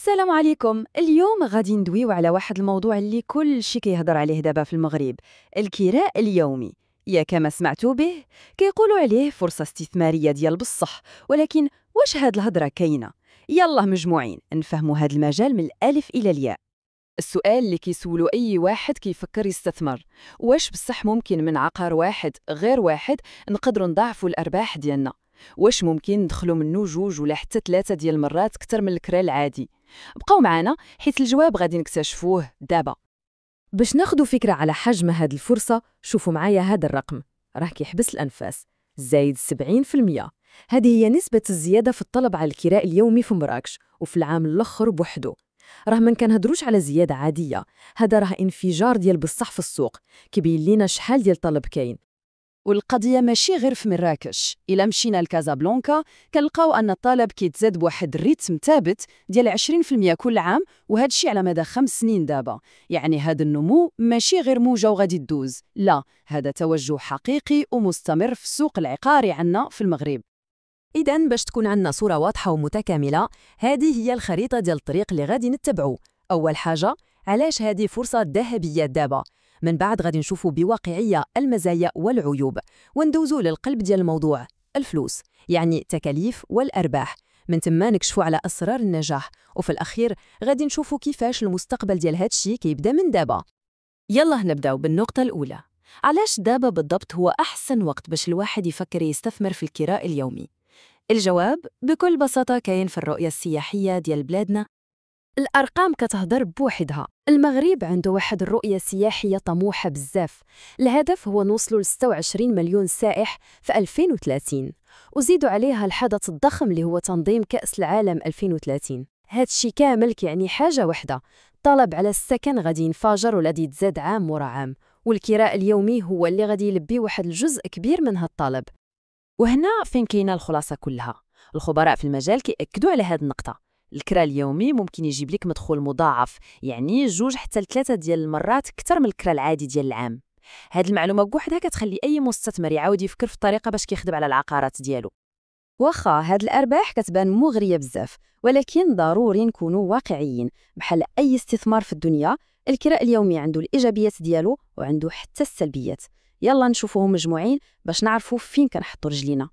السلام عليكم. اليوم غادي ندويو على واحد الموضوع اللي كل شي كيهضر عليه دابا في المغرب، الكراء اليومي. يا كما سمعتوا به، كيقولوا عليه فرصة استثمارية ديال بصح، ولكن واش هاد الهضرة كاينة؟ يلا مجموعين نفهموا هاد المجال من الألف إلى الياء. السؤال اللي كيسولو أي واحد كيفكر يستثمر، واش بصح ممكن من عقار واحد غير واحد نقدروا نضاعفوا الأرباح ديالنا؟ واش ممكن ندخلوا منه 2 ولا حتى 3 ديال المرات كتر من الكرا العادي؟ بقاو معنا حيت الجواب غادي نكتشفوه دابا. باش ناخدو فكرة على حجم هاد الفرصة، شوفوا معايا هذا الرقم، راه كيحبس الأنفاس، زايد 70%. هذه هي نسبة الزيادة في الطلب على الكراء اليومي في مراكش، وفي العام الآخر بوحده. راه ما كنهضروش على زيادة عادية، هذا راه انفجار ديال بصح في السوق، كيبين لينا شحال ديال طلب كاين. والقضية ماشي غير في مراكش، إلا مشينا لكازابلانكا كنلقاو أن الطلب كيتزاد بواحد الريتم ثابت ديال 20% كل عام، وهذا الشيء على مدى 5 سنين دابا. يعني هذا النمو ماشي غير موجة وغادي تدوز، لا، هذا توجه حقيقي ومستمر في السوق العقاري عنا في المغرب. إذن باش تكون عندنا صورة واضحة ومتكاملة، هذه هي الخريطة ديال الطريق اللي غادي نتبعو. أول حاجة، علاش هذه فرصة ذهبية دابا؟ من بعد غادي نشوفوا بواقعية المزايا والعيوب، وندوزو للقلب ديال الموضوع، الفلوس، يعني تكاليف والأرباح. من تما نكشفوا على أسرار النجاح، وفي الأخير غادي نشوفوا كيفاش المستقبل ديال هادشي كيبدا من دابا. يلا نبداو بالنقطة الأولى. علاش دابا بالضبط هو أحسن وقت باش الواحد يفكر يستثمر في الكراء اليومي؟ الجواب بكل بساطة كاين في الرؤية السياحية ديال بلادنا. الأرقام كتهضر بوحدها، المغرب عنده واحد الرؤية سياحية طموحة بزاف. الهدف هو نوصلوا ل 26 مليون سائح في 2030، وزيدوا عليها الحدث الضخم اللي هو تنظيم كأس العالم 2030. هادشي كامل كيعني حاجة وحدة، طلب على السكن غادي ينفجر وغادي يتزاد عام ورا عام، والكراء اليومي هو اللي غادي يلبي واحد الجزء كبير من هالطلب. وهنا فين كاينه الخلاصة كلها. الخبراء في المجال كيأكدوا على هذه النقطة، الكرا اليومي ممكن يجيب لك مدخول مضاعف، يعني 2 حتى 3 ديال المرات أكثر من الكرا العادي ديال العام. هذه المعلومة بوحدها كتخلي أي مستثمر يعاود يفكر في طريقة باش كيخدم على العقارات ديالو. واخا هاد الأرباح كتبان مغرية بزاف، ولكن ضروري نكونوا واقعيين. بحال أي استثمار في الدنيا، الكراء اليومي عنده الإيجابيات ديالو وعنده حتى السلبيات. يلا نشوفوهم مجموعين باش نعرفوا فين كنحطوا رجلينا.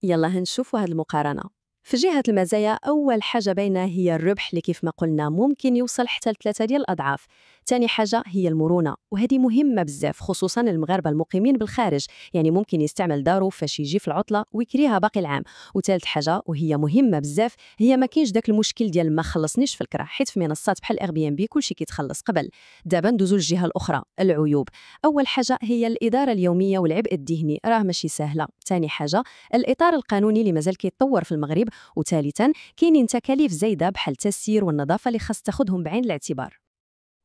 يلا هنشوفوا هاد المقارنة. في جهة المزايا، أول حاجة باينة هي الربح اللي كيف ما قلنا ممكن يوصل حتى ل3 ديال الأضعاف. تاني حاجة هي المرونة، وهذه مهمة بزاف خصوصا المغاربة المقيمين بالخارج، يعني ممكن يستعمل دارو فاش يجي في العطلة ويكريها باقي العام. وثالث حاجة وهي مهمة بزاف، هي ما كاينش داك المشكل ديال ما خلصنيش في الكرا، حيت في منصات بحال اير بي ام بي كلشي كيتخلص قبل. دابا ندوزو للجهة الأخرى، العيوب. أول حاجة هي الإدارة اليومية والعبء الذهني، راه ماشي سهلة. ثاني حاجة الإطار القانوني اللي مازال كيتطور في المغرب. وثالثاً كاينين تكاليف زايدة بحال التسيير والنظافة اللي خاص تاخدهم بعين الاعتبار.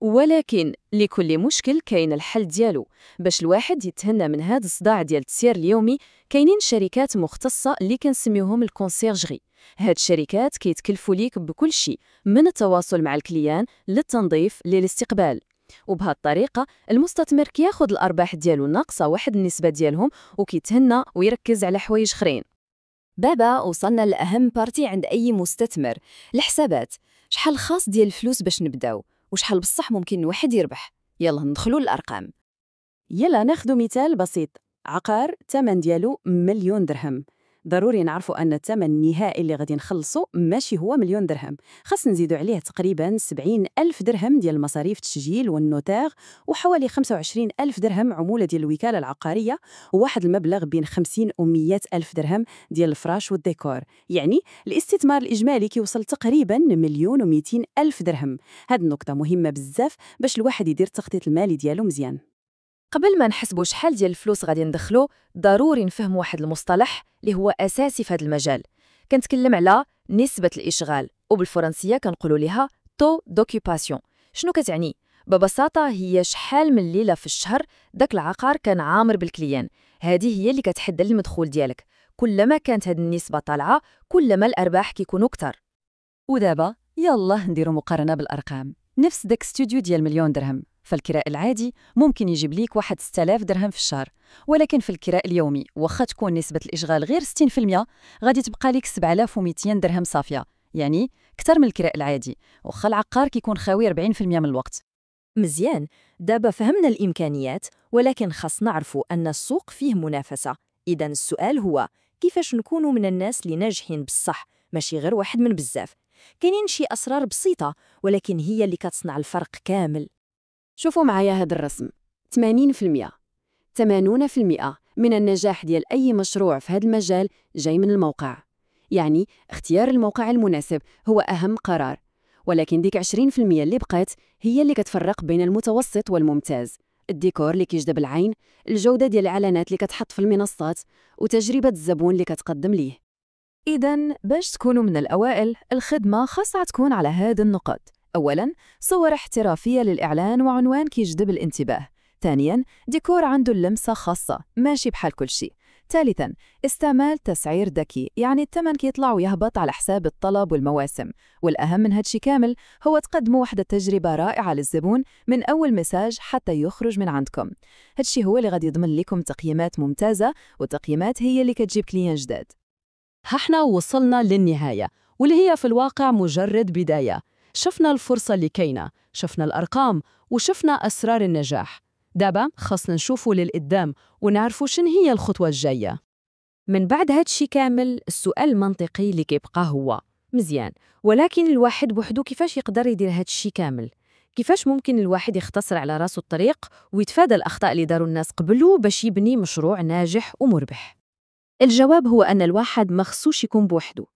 ولكن لكل مشكل كاين الحل ديالو. باش الواحد يتهنى من هذا الصداع ديال التسيير اليومي، كاينين شركات مختصة اللي كنسميوهم الكونسيرجري. هاد الشركات كيتكلفوا ليك بكل شيء، من التواصل مع الكليان للتنظيف للاستقبال. وبهذه الطريقة المستثمر كياخد الأرباح ديالو ناقصة واحد النسبة ديالهم، وكيتهنى ويركز على حوايج اخرين. بابا وصلنا لأهم بارتي عند أي مستثمر، الحسابات. شحال خاص ديال الفلوس باش نبداو، وشحال بصح ممكن الواحد يربح؟ يلا ندخلوا للأرقام. يلا ناخدو مثال بسيط، عقار الثمن ديالو 1,000,000 درهم. ضروري نعرفوا أن الثمن النهائي اللي غادي نخلصو ماشي هو 1,000,000 درهم، خاص نزيدو عليه تقريبا 70,000 درهم ديال المصاريف التسجيل والنوتاغ، وحوالي 25,000 درهم عمولة ديال الوكالة العقارية، وواحد المبلغ بين 50 و 100,000 درهم ديال الفراش والديكور. يعني الاستثمار الإجمالي كيوصل تقريبا 1,200,000 درهم. هاد النقطة مهمة بزاف باش الواحد يدير التخطيط المالي ديالو مزيان. قبل ما نحسبوا شحال ديال الفلوس غادي ندخلو، ضروري نفهم واحد المصطلح اللي هو أساسي في هذا المجال. كنتكلم على نسبة الإشغال، وبالفرنسية كنقولوا لها تو دوكيباسيون. شنو كتعني؟ ببساطة هي شحال من ليلة في الشهر داك العقار كان عامر بالكليان. هذه هي اللي كتحدد المدخول ديالك. كلما كانت هذه النسبة طالعة، كلما الأرباح كيكونوا كتر. ودابا يلا نديروا مقارنة بالأرقام. نفس داك استوديو ديال 1,000,000 درهم، فالكراء العادي ممكن يجيب ليك واحد 6,000 درهم في الشهر، ولكن في الكراء اليومي واخا تكون نسبة الإشغال غير 60%، غادي تبقى ليك 7,200 درهم صافية، يعني أكثر من الكراء العادي، وخا العقار كيكون خاوي 40% من الوقت. مزيان، دابا فهمنا الإمكانيات، ولكن خاص نعرفوا أن السوق فيه منافسة. إذن السؤال هو كيفاش نكونوا من الناس اللي ناجحين بصح، ماشي غير واحد من بزاف. كاينين شي أسرار بسيطة ولكن هي اللي كتصنع الفرق كامل. شوفوا معايا هذا الرسم. 80% 80% من النجاح ديال أي مشروع في هذا المجال جاي من الموقع. يعني اختيار الموقع المناسب هو أهم قرار، ولكن ديك 20% اللي بقات هي اللي كتفرق بين المتوسط والممتاز. الديكور اللي كيجذب العين، الجودة ديال الإعلانات اللي كتحط في المنصات، وتجربة الزبون اللي كتقدم ليه. إذن باش تكونوا من الأوائل، الخدمة خاصها تكون على هذه النقط. أولاً، صور احترافية للإعلان وعنوان كيجذب الانتباه. ثانياً، ديكور عنده اللمسة خاصة، ماشي بحال كل شيء. ثالثاً، استعمال تسعير ذكي، يعني الثمن كيطلع ويهبط على حساب الطلب والمواسم. والأهم من هادشي كامل هو تقدموا واحدة تجربة رائعة للزبون من أول مساج حتى يخرج من عندكم. هادشي هو اللي غادي يضمن لكم تقييمات ممتازة، والتقييمات هي اللي كتجيب كليان جداد. احنا وصلنا للنهاية، واللي هي في الواقع مجرد بداية. شفنا الفرصة اللي كاينة، شفنا الأرقام، وشفنا أسرار النجاح. دابا خاصنا نشوفوا للقدام ونعرفوا شن هي الخطوة الجاية. من بعد هادشي كامل، السؤال المنطقي اللي كيبقى هو مزيان، ولكن الواحد بوحدو كيفاش يقدر يدير هادشي كامل؟ كيفاش ممكن الواحد يختصر على راسو الطريق ويتفادى الأخطاء اللي داروا الناس قبله باش يبني مشروع ناجح ومربح؟ الجواب هو أن الواحد مخصوش يكون بوحدو.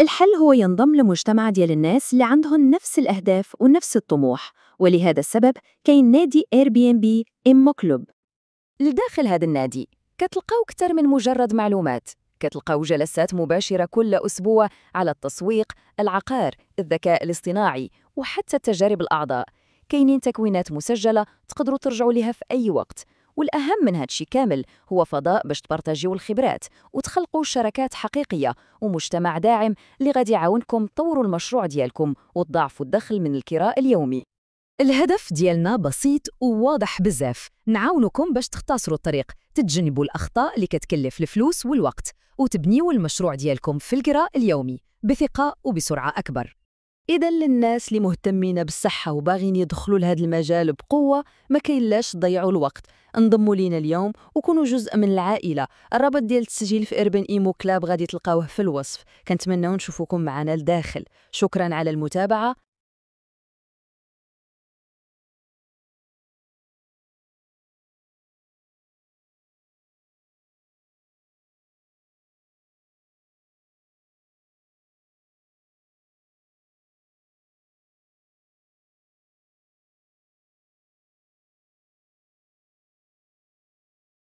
الحل هو ينضم لمجتمع ديال الناس اللي عندهم نفس الأهداف ونفس الطموح، ولهذا السبب كاين نادي Airbnb إمو كلوب. لداخل هذا النادي كتلقاو كتر من مجرد معلومات، كتلقاو جلسات مباشرة كل أسبوع على التسويق، العقار، الذكاء الاصطناعي، وحتى تجارب الأعضاء. كاينين تكوينات مسجلة تقدروا ترجعوا لها في أي وقت. والأهم من هادشي كامل هو فضاء باش تبارطاجيو الخبرات وتخلقوا شراكات حقيقية ومجتمع داعم اللي غادي يعاونكم تطوروا المشروع ديالكم وتضاعفوا الدخل من الكراء اليومي. الهدف ديالنا بسيط وواضح بزاف، نعاونكم باش تختصروا الطريق، تتجنبوا الأخطاء اللي كتكلف الفلوس والوقت، وتبنيوا المشروع ديالكم في الكراء اليومي بثقة وبسرعة أكبر. إذا للناس اللي مهتمين بالصحة وباغين يدخلوا لهذا المجال بقوة، ما كاينلاش تضيعوا الوقت. انضموا لينا اليوم وكونوا جزء من العائلة. الرابط ديال التسجيل في إربن إيمو كلاب غادي تلقاوه في الوصف. كنتمنى نشوفكم معنا لداخل. شكرا على المتابعة.